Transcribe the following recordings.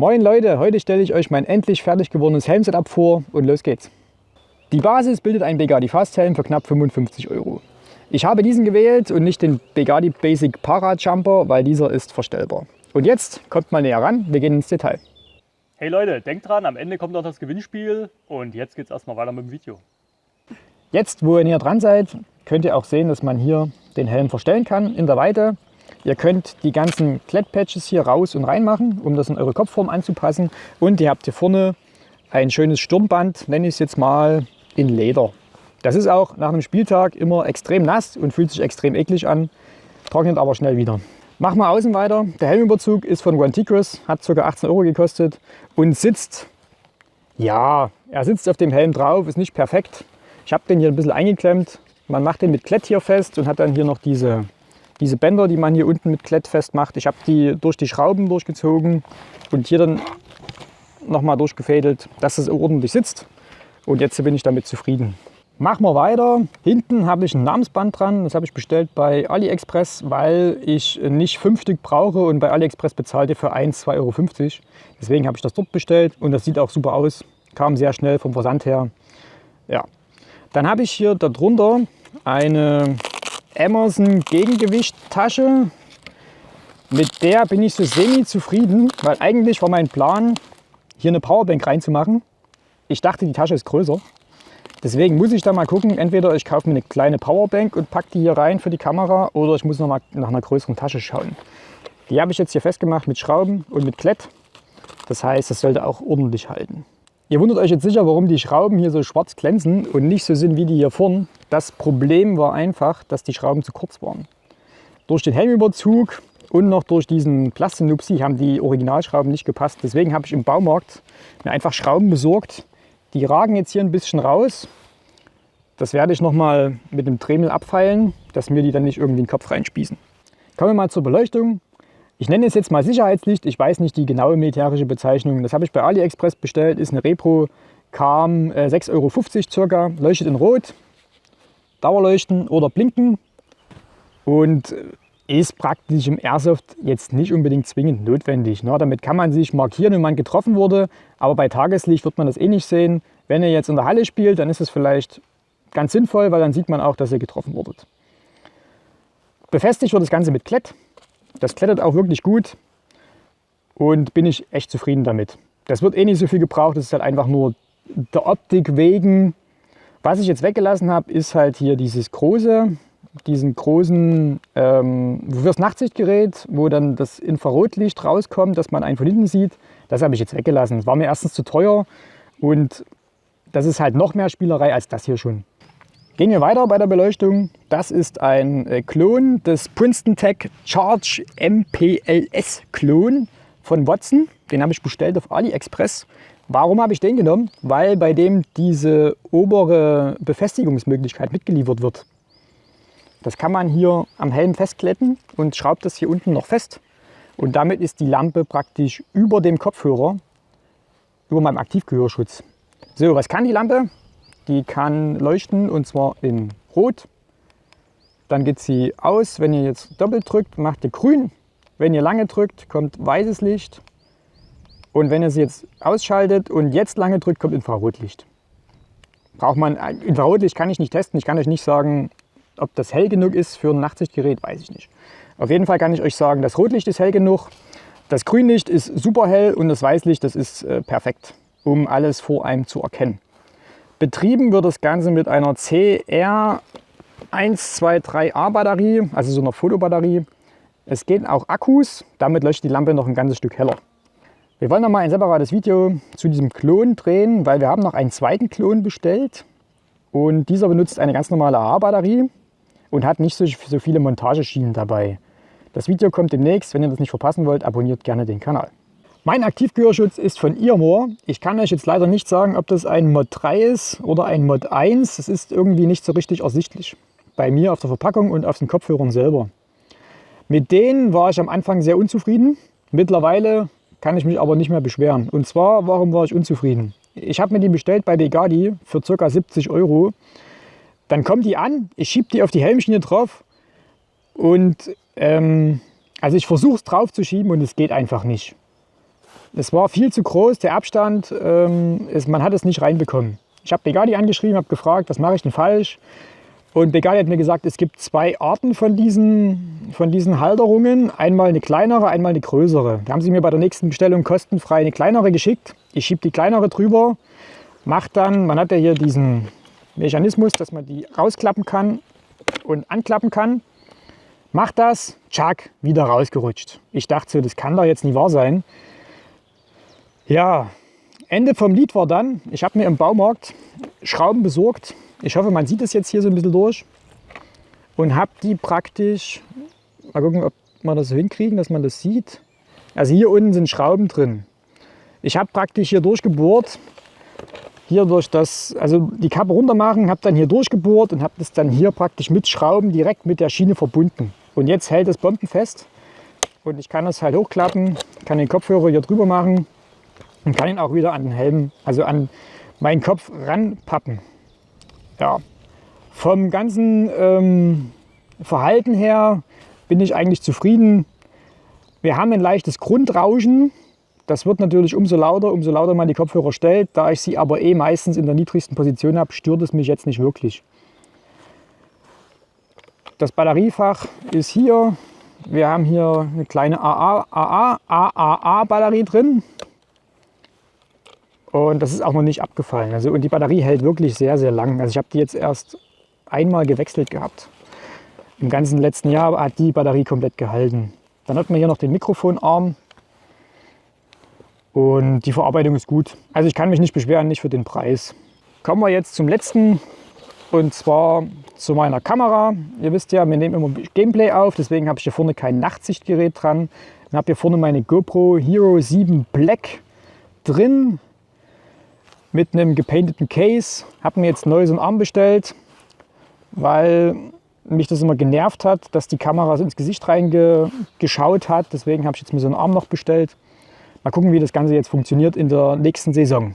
Moin Leute, heute stelle ich euch mein endlich fertig gewordenes Helmsetup vor und los geht's. Die Basis bildet ein Begadi Fasthelm für knapp 55 €. Ich habe diesen gewählt und nicht den Begadi Basic Para Jumper, weil dieser ist verstellbar. Und jetzt kommt mal näher ran, wir gehen ins Detail. Hey Leute, denkt dran, am Ende kommt noch das Gewinnspiel und jetzt geht's erstmal weiter mit dem Video. Jetzt, wo ihr näher dran seid, könnt ihr auch sehen, dass man hier den Helm verstellen kann in der Weite. Ihr könnt die ganzen Klettpatches hier raus und rein machen, um das in eure Kopfform anzupassen. Und ihr habt hier vorne ein schönes Sturmband, nenne ich es jetzt mal, in Leder. Das ist auch nach einem Spieltag immer extrem nass und fühlt sich extrem eklig an, trocknet aber schnell wieder. Machen wir außen weiter. Der Helmüberzug ist von One Tigris, hat ca. 18 € gekostet und sitzt, ja, er sitzt auf dem Helm drauf, ist nicht perfekt. Ich habe den hier ein bisschen eingeklemmt. Man macht den mit Klett hier fest und hat dann hier noch diese Bänder, die man hier unten mit Klett festmacht. Ich habe die durch die Schrauben durchgezogen und hier dann nochmal durchgefädelt, dass es ordentlich sitzt. Und jetzt bin ich damit zufrieden. Machen wir weiter. Hinten habe ich ein Namensband dran. Das habe ich bestellt bei AliExpress, weil ich nicht 5 Stück brauche und bei AliExpress bezahlte für 1 2,50 €. Deswegen habe ich das dort bestellt und das sieht auch super aus. Kam sehr schnell vom Versand her. Ja. Dann habe ich hier darunter eine Amazon Gegengewicht-Tasche. Mit der bin ich so semi zufrieden, weil eigentlich war mein Plan, hier eine Powerbank reinzumachen. Ich dachte, die Tasche ist größer. Deswegen muss ich da mal gucken, entweder ich kaufe mir eine kleine Powerbank und packe die hier rein für die Kamera oder ich muss noch mal nach einer größeren Tasche schauen. Die habe ich jetzt hier festgemacht mit Schrauben und mit Klett. Das heißt, das sollte auch ordentlich halten. Ihr wundert euch jetzt sicher, warum die Schrauben hier so schwarz glänzen und nicht so sind wie die hier vorn. Das Problem war einfach, dass die Schrauben zu kurz waren. Durch den Helmüberzug und noch durch diesen Plastinupsi haben die Originalschrauben nicht gepasst. Deswegen habe ich im Baumarkt mir einfach Schrauben besorgt. Die ragen jetzt hier ein bisschen raus. Das werde ich noch mal mit dem Dremel abfeilen, dass mir die dann nicht irgendwie in den Kopf reinspießen. Kommen wir mal zur Beleuchtung. Ich nenne es jetzt mal Sicherheitslicht. Ich weiß nicht die genaue militärische Bezeichnung. Das habe ich bei AliExpress bestellt. Ist eine Repro, kam 6,50 € circa. Leuchtet in Rot, Dauerleuchten oder Blinken und ist praktisch im Airsoft jetzt nicht unbedingt zwingend notwendig. Damit kann man sich markieren, wenn man getroffen wurde, aber bei Tageslicht wird man das eh nicht sehen. Wenn ihr jetzt in der Halle spielt, dann ist es vielleicht ganz sinnvoll, weil dann sieht man auch, dass ihr getroffen wurdet. Befestigt wird das Ganze mit Klett. Das klettert auch wirklich gut und bin ich echt zufrieden damit. Das wird eh nicht so viel gebraucht, das ist halt einfach nur der Optik wegen. Was ich jetzt weggelassen habe, ist halt hier diesen großen fürs Nachtsichtgerät, wo dann das Infrarotlicht rauskommt, dass man einen von hinten sieht. Das habe ich jetzt weggelassen. Das war mir erstens zu teuer und das ist halt noch mehr Spielerei als das hier schon. Gehen wir weiter bei der Beleuchtung. Das ist ein Klon des Princeton Tech Charge MPLS Klon von Watson. Den habe ich bestellt auf AliExpress. Warum habe ich den genommen? Weil bei dem diese obere Befestigungsmöglichkeit mitgeliefert wird. Das kann man hier am Helm festkletten und schraubt das hier unten noch fest. Und damit ist die Lampe praktisch über dem Kopfhörer, über meinem Aktivgehörschutz. So, was kann die Lampe? Die kann leuchten und zwar in Rot. Dann geht sie aus. Wenn ihr jetzt doppelt drückt, macht ihr grün. Wenn ihr lange drückt, kommt weißes Licht. Und wenn ihr sie jetzt ausschaltet und jetzt lange drückt, kommt Infrarotlicht. Braucht man Infrarotlicht, kann ich nicht testen. Ich kann euch nicht sagen, ob das hell genug ist für ein Nachtsichtgerät, weiß ich nicht. Auf jeden Fall kann ich euch sagen, das Rotlicht ist hell genug. Das Grünlicht ist super hell und das Weißlicht, das ist perfekt, um alles vor einem zu erkennen. Betrieben wird das Ganze mit einer CR123A Batterie, also so einer Fotobatterie. Es gehen auch Akkus, damit leuchtet die Lampe noch ein ganzes Stück heller. Wir wollen noch mal ein separates Video zu diesem Klon drehen, weil wir haben noch einen zweiten Klon bestellt. Und dieser benutzt eine ganz normale AA-Batterie und hat nicht so viele Montageschienen dabei. Das Video kommt demnächst. Wenn ihr das nicht verpassen wollt, abonniert gerne den Kanal. Mein Aktivgehörschutz ist von Earmor. Ich kann euch jetzt leider nicht sagen, ob das ein Mod 3 ist oder ein Mod 1. Das ist irgendwie nicht so richtig ersichtlich. Bei mir auf der Verpackung und auf den Kopfhörern selber. Mit denen war ich am Anfang sehr unzufrieden. Mittlerweile kann ich mich aber nicht mehr beschweren. Und zwar, warum war ich unzufrieden? Ich habe mir die bestellt bei Begadi für ca. 70 €. Dann kommt die an, ich schiebe die auf die Helmschiene drauf und also ich versuche es drauf zu schieben und es geht einfach nicht. Es war viel zu groß, der Abstand, man hat es nicht reinbekommen. Ich habe Begadi angeschrieben, habe gefragt, was mache ich denn falsch? Und Begadi hat mir gesagt, es gibt 2 Arten von diesen Halterungen. Einmal eine kleinere, einmal eine größere. Da haben sie mir bei der nächsten Bestellung kostenfrei eine kleinere geschickt. Ich schiebe die kleinere drüber, macht dann, man hat ja hier diesen Mechanismus, dass man die rausklappen kann und anklappen kann. Macht das, tschack, wieder rausgerutscht. Ich dachte so, das kann doch jetzt nicht wahr sein. Ja, Ende vom Lied war dann, ich habe mir im Baumarkt Schrauben besorgt. Ich hoffe, man sieht es jetzt hier so ein bisschen durch. Und habe die praktisch, mal gucken, ob wir das so hinkriegen, dass man das sieht. Also hier unten sind Schrauben drin. Ich habe praktisch hier durchgebohrt. Hier durch das, also die Kappe runter machen, habe dann hier durchgebohrt und habe das dann hier praktisch mit Schrauben direkt mit der Schiene verbunden. Und jetzt hält das bombenfest. Und ich kann das halt hochklappen, kann den Kopfhörer hier drüber machen und kann ihn auch wieder an den Helm, also an meinen Kopf ranpappen. Ja, vom ganzen Verhalten her bin ich eigentlich zufrieden. Wir haben ein leichtes Grundrauschen. Das wird natürlich umso lauter man die Kopfhörer stellt. Da ich sie aber meistens in der niedrigsten Position habe, stört es mich jetzt nicht wirklich. Das Batteriefach ist hier. Wir haben hier eine kleine AAA-Batterie drin. Und das ist auch noch nicht abgefallen. Also, und die Batterie hält wirklich sehr, sehr lang. Also ich habe die jetzt erst einmal gewechselt gehabt. Im ganzen letzten Jahr hat die Batterie komplett gehalten. Dann hat man hier noch den Mikrofonarm. Und die Verarbeitung ist gut. Also ich kann mich nicht beschweren, nicht für den Preis. Kommen wir jetzt zum letzten. Und zwar zu meiner Kamera. Ihr wisst ja, wir nehmen immer Gameplay auf. Deswegen habe ich hier vorne kein Nachtsichtgerät dran. Dann habe hier vorne meine GoPro Hero 7 Black drin. Mit einem gepainteten Case. Habe mir jetzt neu so einen Arm bestellt, weil mich das immer genervt hat, dass die Kamera so ins Gesicht reingeschaut hat. Deswegen habe ich jetzt mir so einen Arm noch bestellt. Mal gucken, wie das Ganze jetzt funktioniert in der nächsten Saison.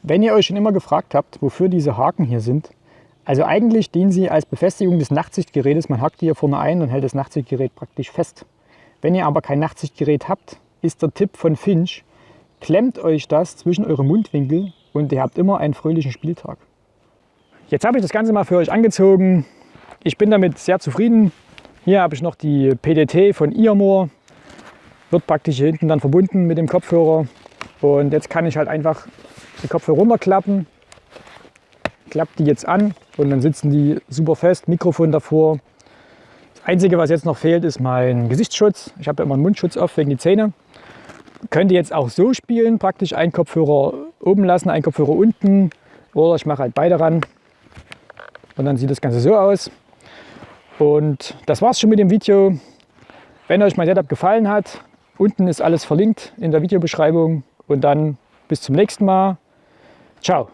Wenn ihr euch schon immer gefragt habt, wofür diese Haken hier sind, also eigentlich dienen sie als Befestigung des Nachtsichtgerätes. Man hakt die hier vorne ein und hält das Nachtsichtgerät praktisch fest. Wenn ihr aber kein Nachtsichtgerät habt, ist der Tipp von Finch: Klemmt euch das zwischen eure Mundwinkel und ihr habt immer einen fröhlichen Spieltag. Jetzt habe ich das Ganze mal für euch angezogen. Ich bin damit sehr zufrieden. Hier habe ich noch die PDT von Iamor. Wird praktisch hier hinten dann verbunden mit dem Kopfhörer. Und jetzt kann ich halt einfach die Kopfhörer runterklappen. Klappt die jetzt an und dann sitzen die super fest. Mikrofon davor. Das Einzige, was jetzt noch fehlt, ist mein Gesichtsschutz. Ich habe ja immer einen Mundschutz auf wegen die Zähne. Könnt ihr jetzt auch so spielen, praktisch einen Kopfhörer oben lassen, einen Kopfhörer unten. Oder ich mache halt beide ran. Und dann sieht das Ganze so aus. Und das war's schon mit dem Video. Wenn euch mein Setup gefallen hat, unten ist alles verlinkt in der Videobeschreibung. Und dann bis zum nächsten Mal. Ciao.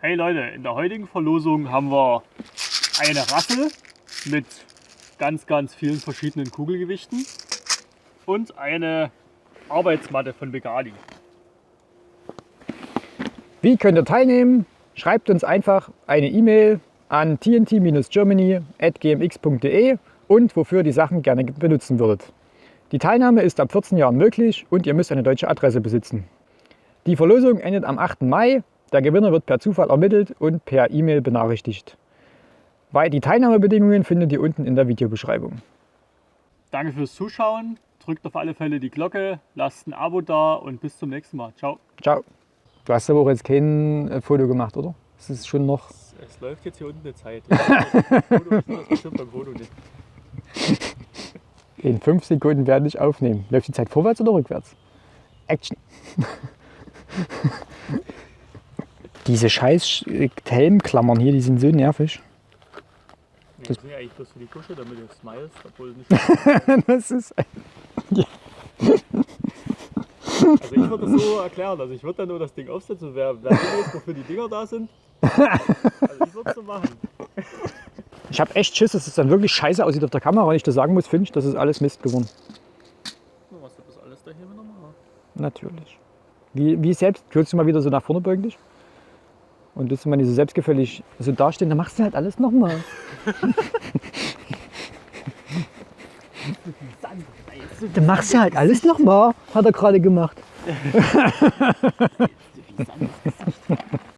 Hey Leute, in der heutigen Verlosung haben wir eine Rassel mit ganz, ganz vielen verschiedenen Kugelgewichten und eine Arbeitsmatte von Begadi. Wie könnt ihr teilnehmen? Schreibt uns einfach eine E-Mail an tnt-germany@gmx.de und wofür ihr die Sachen gerne benutzen würdet. Die Teilnahme ist ab 14 Jahren möglich und ihr müsst eine deutsche Adresse besitzen. Die Verlosung endet am 8. Mai. Der Gewinner wird per Zufall ermittelt und per E-Mail benachrichtigt. Die Teilnahmebedingungen findet ihr unten in der Videobeschreibung. Danke fürs Zuschauen. Drückt auf alle Fälle die Glocke, lasst ein Abo da und bis zum nächsten Mal. Ciao. Ciao. Du hast aber auch jetzt kein Foto gemacht, oder? Es ist schon noch... Es läuft jetzt hier unten eine Zeit. Das stimmt beim Foto nicht. In 5 Sekunden werde ich aufnehmen. Läuft die Zeit vorwärts oder rückwärts? Action. Diese scheiß Helmklammern hier, die sind so nervig. Das sind ja eigentlich bloß für die Kusche, damit du smilest, obwohl nicht. Das ist... Ja. Also ich würde das so erklären, also ich würde dann nur das Ding aufsetzen und wer weiß, wofür die Dinger da sind. Also ich würde es so machen. Ich habe echt Schiss, dass es dann wirklich scheiße aussieht auf der Kamera, wenn ich das sagen muss, finde ich, das ist alles Mist geworden. Was du das alles da hier wieder machen? Natürlich. Wie selbst, willst du mal wieder so nach vorne beugen dich? Und willst du mal nicht so selbstgefällig so dastehen, dann machst du halt alles nochmal. Dann machst du halt alles nochmal, hat er gerade gemacht.